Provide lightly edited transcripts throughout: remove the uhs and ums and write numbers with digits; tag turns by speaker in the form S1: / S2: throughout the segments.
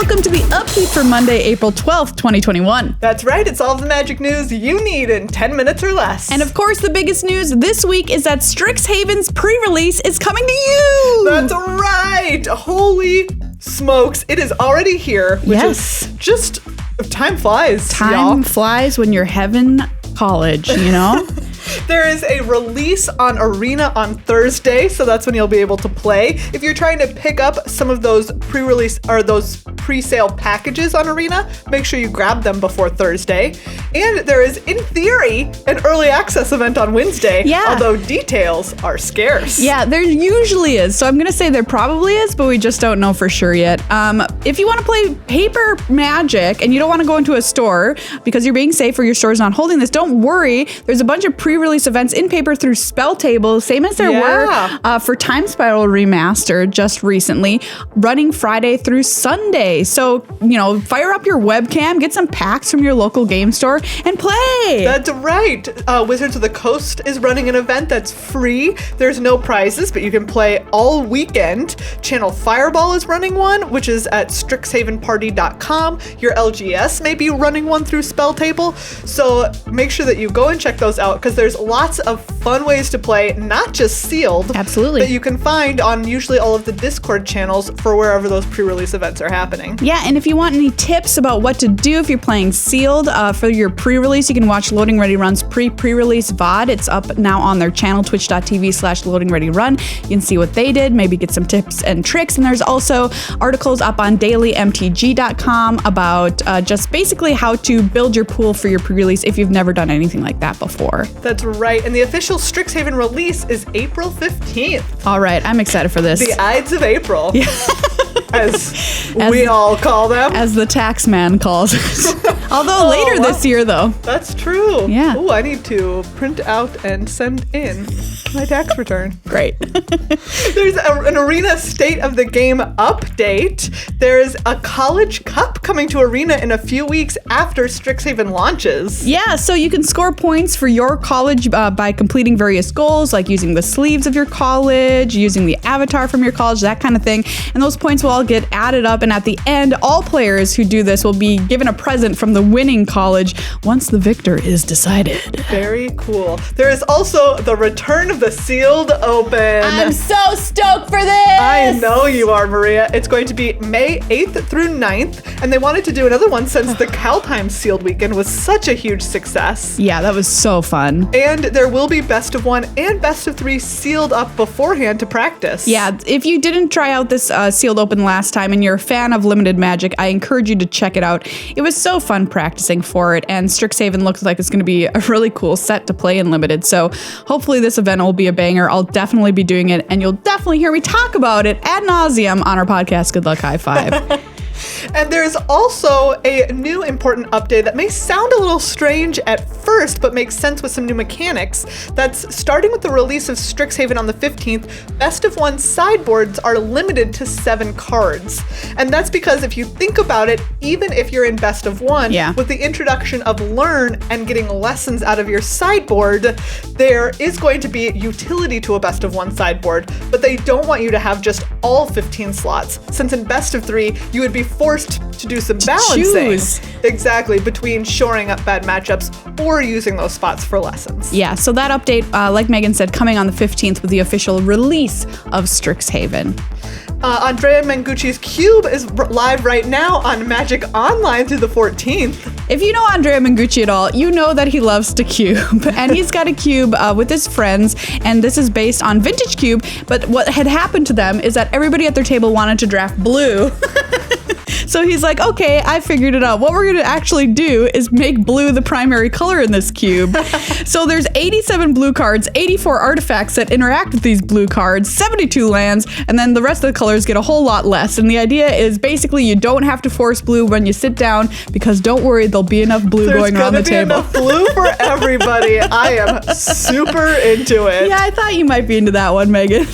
S1: welcome to the Upkeep for Monday, April 12th, 2021.
S2: That's right, it's all the magic news you need in 10 minutes or less.
S1: And of course, the biggest news this week is that Strixhaven's pre-release is coming to you!
S2: That's right! Holy smokes, it is already here, which is just, time flies,
S1: Time flies when you're having college, you know?
S2: There is a release on Arena on Thursday, so that's when you'll be able to play. If you're trying to pick up some of those pre-release or those pre-sale packages on Arena, make sure you grab them before Thursday. And there is, in theory, an early access event on Wednesday, although details are scarce.
S1: Yeah, there usually is. So I'm going to say there probably is, but we just don't know for sure yet. If you want to play paper Magic and you don't want to go into a store because you're being safe or your store's not holding this, don't worry. There's a bunch of pre-release events in paper through Spelltable, same as there were for Time Spiral Remastered just recently, running Friday through Sunday. So, you know, fire up your webcam, get some packs from your local game store, and play.
S2: That's right. Wizards of the Coast is running an event that's free. There's no prizes, but you can play all weekend. Channel Fireball is running one, which is at strixhavenparty.com. Your LGS may be running one through Spelltable. So make sure that you go and check those out, because there's lots of fun ways to play, not just sealed.
S1: Absolutely.
S2: That you can find on usually all of the Discord channels for wherever those pre-release events are happening.
S1: Yeah, and if you want any tips about what to do if you're playing sealed for your pre-release, you can watch Loading Ready Run's pre-release VOD. It's up now on their channel, twitch.tv/loadingrediarun. You can see what they did, maybe get some tips and tricks. And there's also articles up on dailymtg.com about just basically how to build your pool for your pre-release if you've never done anything like that before.
S2: That's right. And the official Strixhaven release is April 15th.
S1: All right, I'm excited for this.
S2: The Ides of April. Yeah. as we all call them.
S1: As the tax man calls it. Although later this year, though.
S2: That's true.
S1: Yeah.
S2: Oh, I need to print out and send in my tax return.
S1: Great.
S2: There's an Arena State of the Game update. There's a College Cup coming to Arena in a few weeks after Strixhaven launches.
S1: Yeah, so you can score points for your college by completing various goals, like using the sleeves of your college, using the avatar from your college, that kind of thing. And those points will all get added up, and at the end, all players who do this will be given a present from the winning college once the victor is decided.
S2: Very cool. There is also the return of the Sealed Open.
S1: I'm so stoked for this!
S2: I know you are, Maria. It's going to be May 8th through 9th, and they wanted to do another one since the Kaldheim Sealed Weekend was such a huge success.
S1: Yeah, that was so fun.
S2: And there will be Best of 1 and Best of 3 sealed up beforehand to practice.
S1: Yeah, if you didn't try out this Sealed Open last time and you're a fan of Limited Magic, I encourage you to check it out. It was so fun practicing for it, and Strixhaven looks like it's going to be a really cool set to play in Limited, so hopefully this event will be a banger. I'll definitely be doing it, and you'll definitely hear me talk about it ad nauseum on our podcast, Good Luck High Five.
S2: And there's also a new important update that may sound a little strange at first, but makes sense with some new mechanics. That's starting with the release of Strixhaven on the 15th, Best of 1 sideboards are limited to 7 cards. And that's because if you think about it, even if you're in Best of 1, with the introduction of Learn and getting lessons out of your sideboard, there is going to be utility to a Best of 1 sideboard, but they don't want you to have just all 15 slots, since in Best of 3, you would be forced to do some balancing. Exactly, between shoring up bad matchups or using those spots for lessons.
S1: Yeah, so that update, like Megan said, coming on the 15th with the official release of Strixhaven.
S2: Andrea Mengucci's Cube is live right now on Magic Online through the 14th.
S1: If you know Andrea Mengucci at all, you know that he loves to cube. And he's got a cube with his friends, and this is based on Vintage Cube. But what had happened to them is that everybody at their table wanted to draft blue. So he's like, okay, I figured it out. What we're going to actually do is make blue the primary color in this cube. So there's 87 blue cards, 84 artifacts that interact with these blue cards, 72 lands, and then the rest of the colors get a whole lot less. And the idea is basically you don't have to force blue when you sit down, because don't worry, there'll be enough blue going around the table.
S2: There's gonna be enough blue for everybody. I am super into it.
S1: Yeah, I thought you might be into that one, Megan.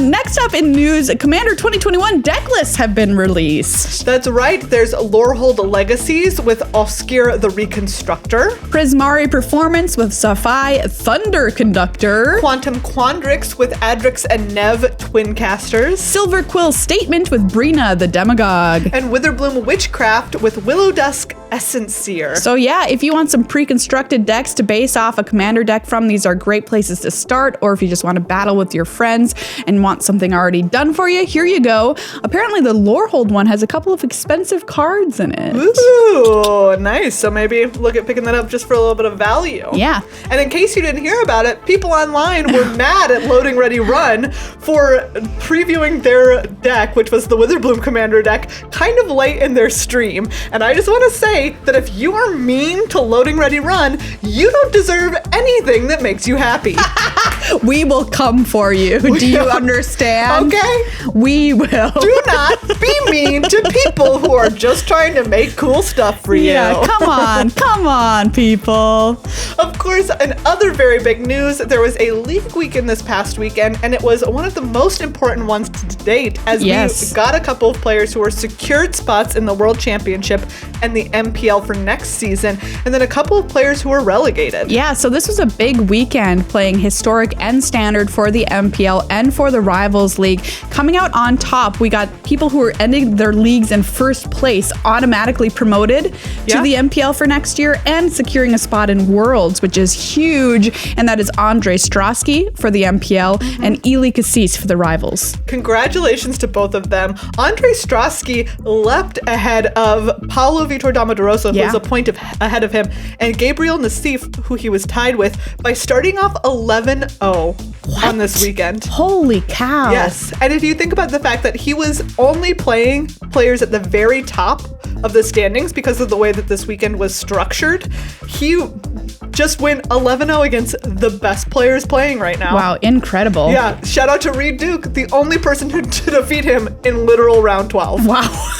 S1: Next up in news, Commander 2021 deck lists have been released. PreRelease.
S2: That's right. There's Lorehold Legacies with Oscir the Reconstructor.
S1: Prismari Performance with Saphai Thunder Conductor.
S2: Quantum Quandrix with Adrix and Nev Twin Casters.
S1: Silver Quill Statement with Brina the Demagogue.
S2: And Witherbloom Witchcraft with Willow Dusk Essence Seer.
S1: So yeah, if you want some pre-constructed decks to base off a commander deck from, these are great places to start. Or if you just want to battle with your friends and want something already done for you, here you go. Apparently the Lorehold one has a couple of expensive cards in it.
S2: Ooh, nice. So maybe look at picking that up just for a little bit of value.
S1: Yeah.
S2: And in case you didn't hear about it, people online were mad at Loading Ready Run for previewing their deck, which was the Witherbloom Commander deck, kind of late in their stream. And I just want to say that if you are mean to Loading Ready Run, you don't deserve anything that makes you happy.
S1: We will come for you. Do you understand?
S2: Okay.
S1: We will.
S2: Do not be mean to people who are just trying to make cool stuff for you.
S1: Yeah, come on, people.
S2: Of course, in other very big news, there was a League weekend this past weekend, and it was one of the most important ones to date, as we got a couple of players who were secured spots in the World Championship and the MPL for next season, and then a couple of players who were relegated.
S1: Yeah, so this was a big weekend playing Historic and Standard for the MPL and for the Rivals League. Coming out on top, we got people who were ending their leagues in first place automatically promoted to the MPL for next year and securing a spot in Worlds, which is huge, and that is Andre Strosky for the MPL and Ely Cassis for the Rivals.
S2: Congratulations to both of them. Andre Strosky leapt ahead of Paulo Vitor Domodoroso, who was a point ahead of him, and Gabriel Nassif, who he was tied with, by starting off 11-0 on this weekend.
S1: Holy cow.
S2: Yes. And if you think about the fact that he was only playing players at the very top of the standings because of the way that this weekend was structured, he just went 11-0 against the best players playing right now.
S1: Wow, incredible.
S2: Yeah, shout out to Reed Duke, the only person to defeat him in literal round 12.
S1: Wow.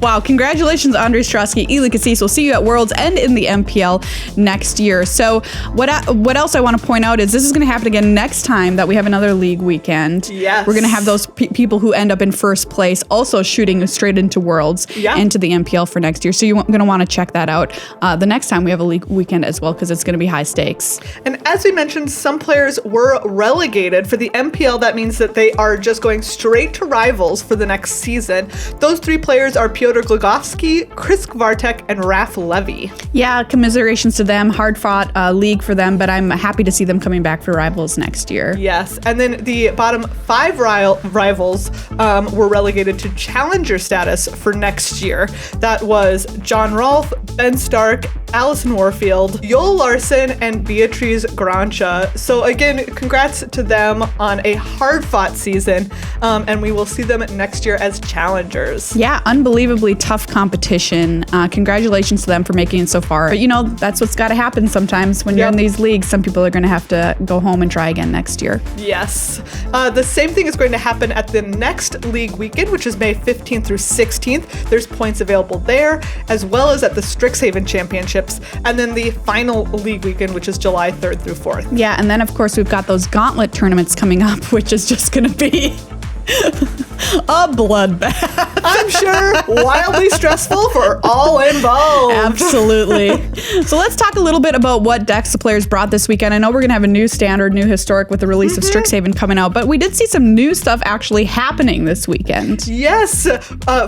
S1: Wow, congratulations, Andre Strosky, Ely Cassis. We'll see you at Worlds and in the MPL next year. So what else I want to point out is this is going to happen again next time that we have another league weekend.
S2: Yes.
S1: We're going to have those people who end up in first place also shooting straight into Worlds into the MPL for next year. So you're going to want to check that out the next time we have a league weekend as well, because it's going to be high stakes.
S2: And as we mentioned, some players were relegated. For the MPL, that means that they are just going straight to Rivals for the next season. Those three players are Pyotr Glogowski, Chris Kvartek, and Raf Levy.
S1: Yeah, commiserations to them. Hard-fought league for them, but I'm happy to see them coming back for Rivals next year.
S2: Yes, and then the bottom 5 Rivals were relegated to Challenger status for next year. That was John Rolfe, Ben Stark, Allison Warfield, Yoel Larson, and Beatrice Grancha. So again, congrats to them on a hard-fought season, and we will see them next year as challengers.
S1: Yeah, unbelievably tough competition. Congratulations to them for making it so far. But you know, that's what's got to happen sometimes when you're in these leagues. Some people are going to have to go home and try again next year.
S2: Yes. The same thing is going to happen at the next league weekend, which is May 15th through 16th. There's points available there, as well as at the Strixhaven Championships, and then the final league weekend, which is July 3rd through 4th.
S1: Yeah, and then of course we've got those gauntlet tournaments coming up, which is just going to be a bloodbath.
S2: I'm sure wildly stressful for all involved.
S1: Absolutely. So let's talk a little bit about what decks the players brought this weekend. I know we're going to have a new standard, new historic with the release of Strixhaven coming out, but we did see some new stuff actually happening this weekend.
S2: Yes.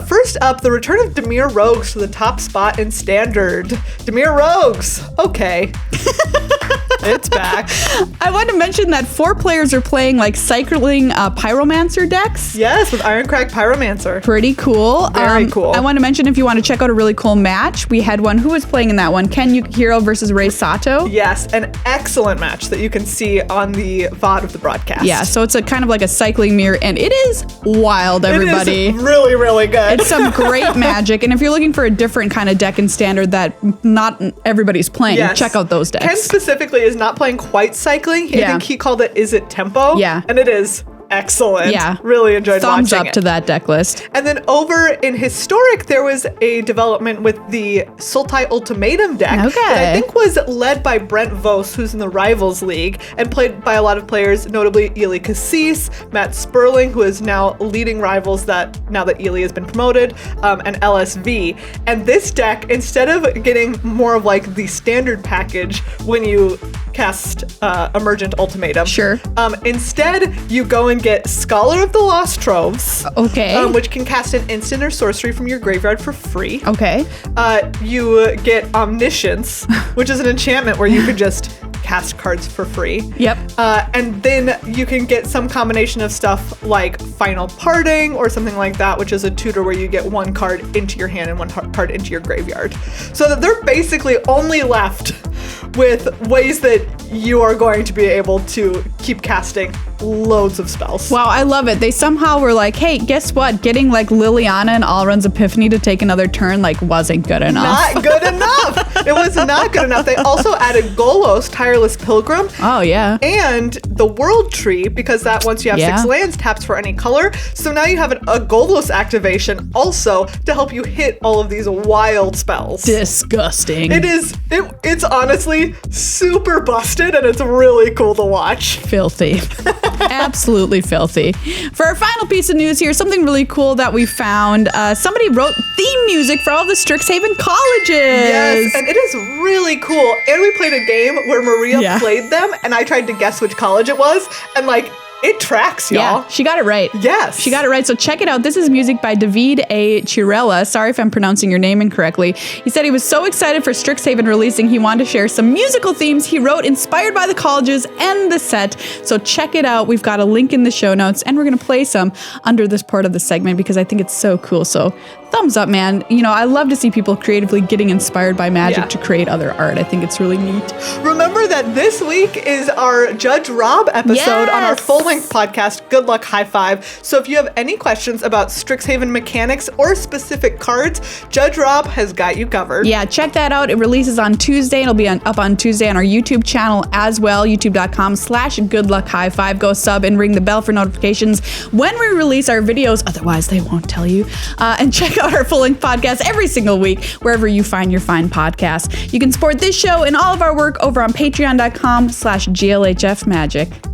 S2: First up, the return of Dimir Rogues to the top spot in standard. Dimir Rogues. Okay. It's back.
S1: I want to mention that 4 players are playing like cycling Pyromancer decks.
S2: Yes, with Ironcrag Pyromancer.
S1: Pretty cool.
S2: Very cool.
S1: I want to mention, if you want to check out a really cool match, we had one. Who was playing in that one? Ken Yukihiro versus Rei Sato.
S2: Yes, an excellent match that you can see on the VOD of the broadcast.
S1: Yeah, so it's a kind of like a cycling mirror, and it is wild, everybody.
S2: It is really, really good.
S1: It's some great magic, and if you're looking for a different kind of deck in standard that not everybody's playing, check out those decks.
S2: Ken specifically is not playing quite cycling. I think he called it Is It Tempo?
S1: Yeah.
S2: And it is. excellent.
S1: Yeah.
S2: Really enjoyed
S1: Thumbs
S2: watching
S1: up
S2: it.
S1: to that deck list.
S2: And then over in Historic, there was a development with the Sultai Ultimatum deck that I think was led by Brent Vos, who's in the Rivals League, and played by a lot of players, notably Ely Cassis, Matt Sperling, who is now leading Rivals now that Ely has been promoted, and LSV. And this deck, instead of getting more of like the standard package when you cast Emergent Ultimatum, instead you go and get Scholar of the Lost Troves, which can cast an instant or sorcery from your graveyard for free. You get Omniscience, which is an enchantment where you could just cast cards for free. And then you can get some combination of stuff like Final Parting or something like that, which is a tutor where you get one card into your hand and one card into your graveyard. So that they're basically only left with ways that you are going to be able to keep casting loads of spells.
S1: Wow, I love it. They somehow were like, hey, guess what? Getting like Liliana and Alrund's Epiphany to take another turn like wasn't good enough.
S2: Not good enough. It was not good enough. They also added Golos, Tireless Pilgrim.
S1: Oh, yeah.
S2: And the World Tree, because that once you have 6 lands, taps for any color. So now you have a Golos activation also to help you hit all of these wild spells.
S1: Disgusting.
S2: It's honestly super busted and it's really cool to watch.
S1: Filthy. Absolutely filthy. For our final piece of news here, something really cool that we found. Somebody wrote theme music for all the Strixhaven colleges.
S2: Yes, and it is really cool. And we played a game where Maria played them, and I tried to guess which college it was, and like, it tracks, y'all.
S1: Yeah, she got it right.
S2: Yes.
S1: She got it right. So check it out. This is music by David A. Chirella. Sorry if I'm pronouncing your name incorrectly. He said he was so excited for Strixhaven releasing, he wanted to share some musical themes he wrote inspired by the colleges and the set. So check it out. We've got a link in the show notes, and we're going to play some under this part of the segment because I think it's so cool. So thumbs up, man. You know, I love to see people creatively getting inspired by Magic to create other art. I think it's really neat.
S2: Remember that this week is our Judge Rob episode on our full-length podcast, Good Luck High Five. So if you have any questions about Strixhaven mechanics or specific cards, Judge Rob has got you covered.
S1: Yeah, check that out. It releases on Tuesday. It'll be up on Tuesday on our YouTube channel as well, youtube.com/goodluckhighfive. Go sub and ring the bell for notifications when we release our videos. Otherwise, they won't tell you. And check out our full-length podcast every single week, wherever you find your fine podcasts. You can support this show and all of our work over on patreon.com/GLHF Magic.